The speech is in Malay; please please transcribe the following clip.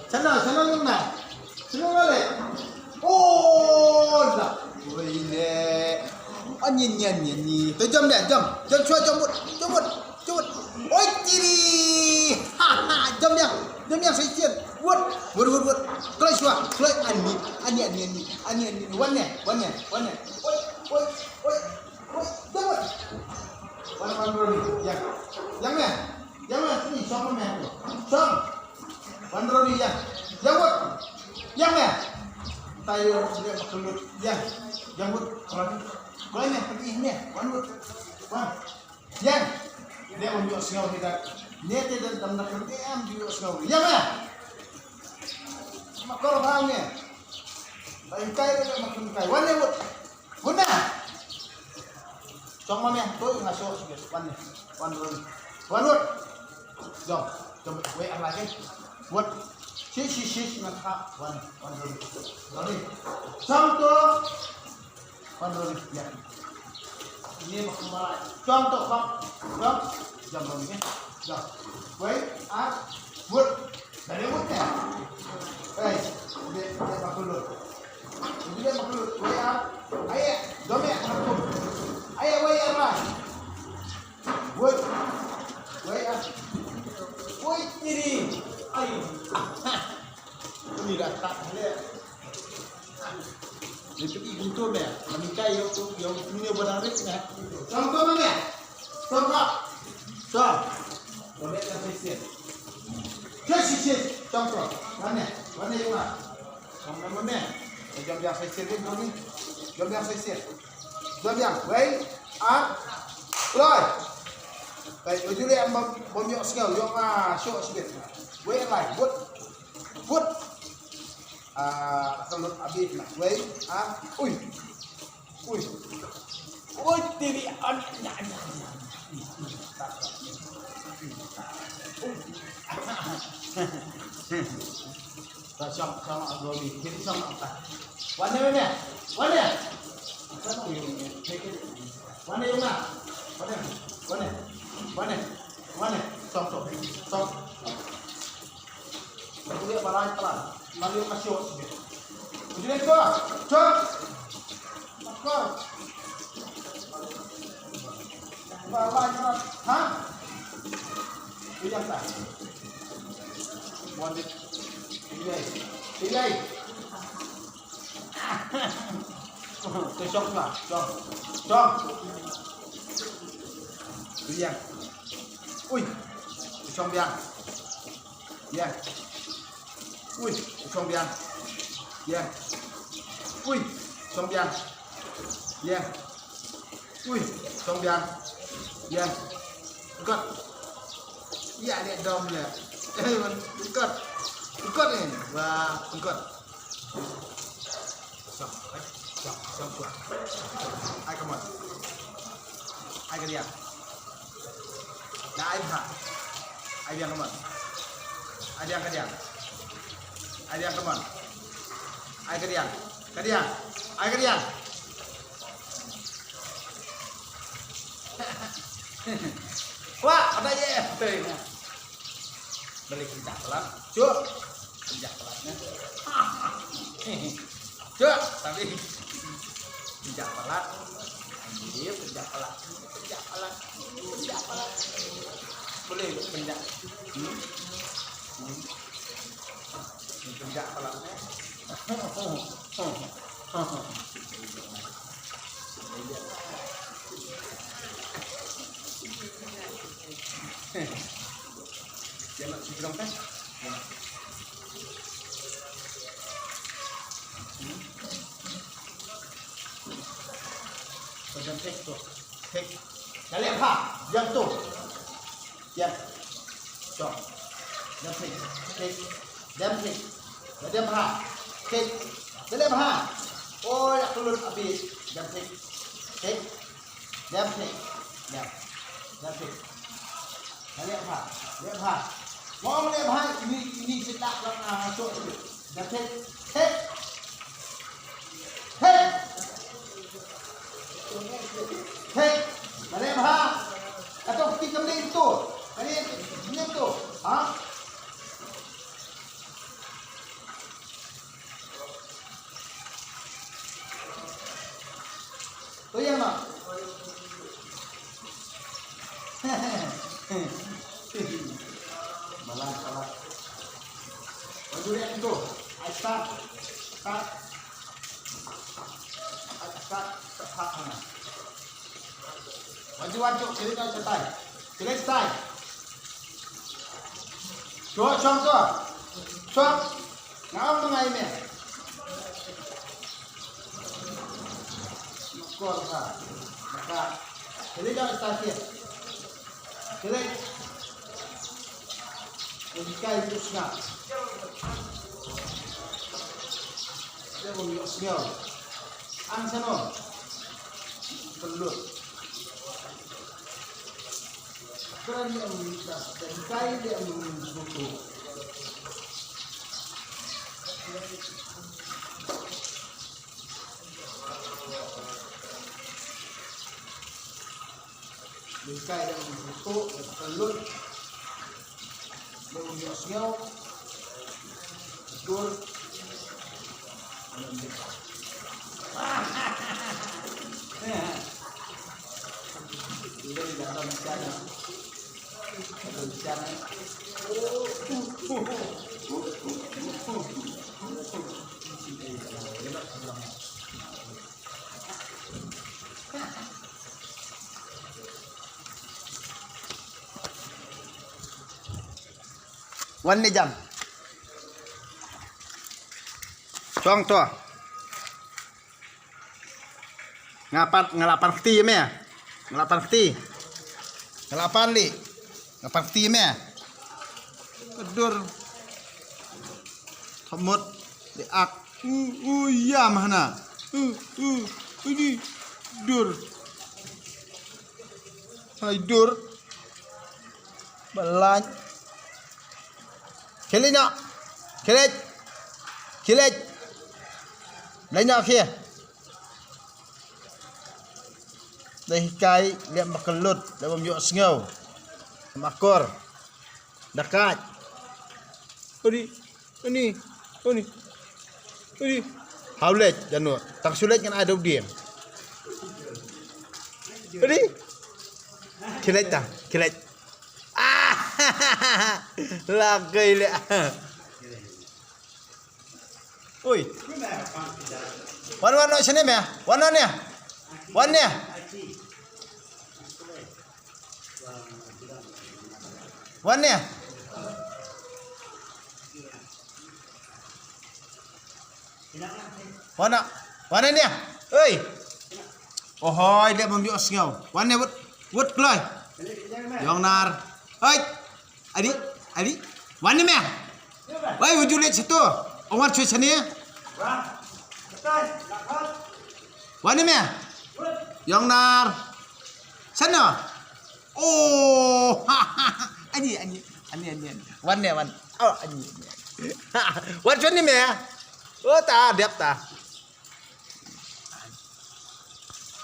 Sana yung na. Sino ulit? Oh, na. Wait, Anyin. Jom dia, jom. Jom cuba jemput. Oi, kiri. Jom dia. Saya siap. Buat. Keluar cuba. Keluar ani. Wan. Oi. Jemput. Wan bro ni. Yang ni siapa main tu? Som. Wan bro ni yang. Jemput. Yang ni. Tayo dia keluar. Yang. Jemput. Kalau ni pergi ni. Wan. Yang. Dia mau jual sengau tidak. Dia tidak dalam kerja am jual sengau. Yang ni. Makor faham ni. Baik kaya dia makan kaya. Wan ni buat. Guna. Trong mà mẹ tôi ngasuh sikit. Wan buat. Jom wei ăn lại cái. Buat. Si nak wan dulu. Jadi. Contoh. Wan dulu ya. Ini maksudnya contoh bang. Jom ni. Jom. Wei buat. Dari buatnya. Dia makan dulu. Wei ayah. Jom ya aku. Ayo wei apa? Woi kiri. Ayo. Ini dah tak boleh. Dia pergi guntur dia. Menikai yang punya barang ni. Contoh mana? Contoh. Boleh tak sesi? Sesi. Contoh. Mana yang mana? Mana? Jom biar sesi ni. Jom biar sesi. Jom yang, wei, keluar. Baik, uji dia bomyok sekal, yang syok sikit. Wei lai, buat. Kalau habis nak, wei, ui, diri anaknya. Sama agromi, jadi sama apa? Mana? Mana yung na? Mana? Stop. Kemudian pelan. Lalu masuk. Kemudian cok. Makor. Pelan. Hah? Iya tak? Wanit. Pilih. Besok lah, jom. Biang. Ui, besok biang. Ya. Ui, besok biang. Ya. Ui, besok biang. Ya. Ui, besok biang. Ya. Ikut. Ya, dia dom dia. Ikut ni. Wah, ikut. Jom kuat. Ai come on. Ai cái gì à? Là ai hả? Ai đi come on. Ai đi cái gì à? Ai đi come on. Ai cái gì à? Cái gì à? Ai cái gì à? Wah, ada je. Balik pinjak pelan. Cuk. Pinjak pelannya. Cuk, tapi pinjak pelat. Dia pinjak pelat. Boleh pinjak. Pinjak pelatnya. Dia nak sigrong kan? Macam tek. Kalian apa? Yang tu. Yang. Jom. Yang tek. Yang tek. Yang apa? Tek. Yang apa? Oh, nak keluar habis. Yang tek. Yang tek. Yang tek. Kalian apa? Yang apa? Mau melihat apa? Ini sedap dalam masuk. Yang tek. Hei, mana bah? Atau kita beli itu? Ini tu, ha? sulit itu. I start. Tepat mana? Waju, kiri kau cetai. Kiri cetai. Cuak. Ngam mengai ni. Makor ka. Maka kiri kau cetai. Kiri. Unikai itu senang. Dia boleh sengal. Ansano. Pelut. Keren dia minta dan kai dia buku. Kai dia buku pelut. Dia boleh sengal. Betul. Ini di dalam sana. Ada di sana. Wan ni jam. Cong tua. Ngelapan peti me. Ngelapan peti. Ngelapan li. Ngelapan peti me. Kedur. Thomot diak. Ya mana? Ini dur. Hai dur. Balaj. Kelinya. Kilet. Lainnya kia. Đây cái liệm bạc lụt để bầm nhọ ngầu makor dekat ini haulet janur tak sulit kan ada dia ini kilet lagi le oi wan sini me wan ne Wan ni. Wan ni. Oi. Oh hoi dia bom dios ngau. Wan ni wut kloi. Yong nar. Oi. Adi. Wan ni me. Oi wujud lihat situ. Ongwar cuy sini. Wan ni me. Yong nar. Sana. Oh. Ani. Wan. Oh ani. Wan cuy ni me. Oh ta đẹp ta.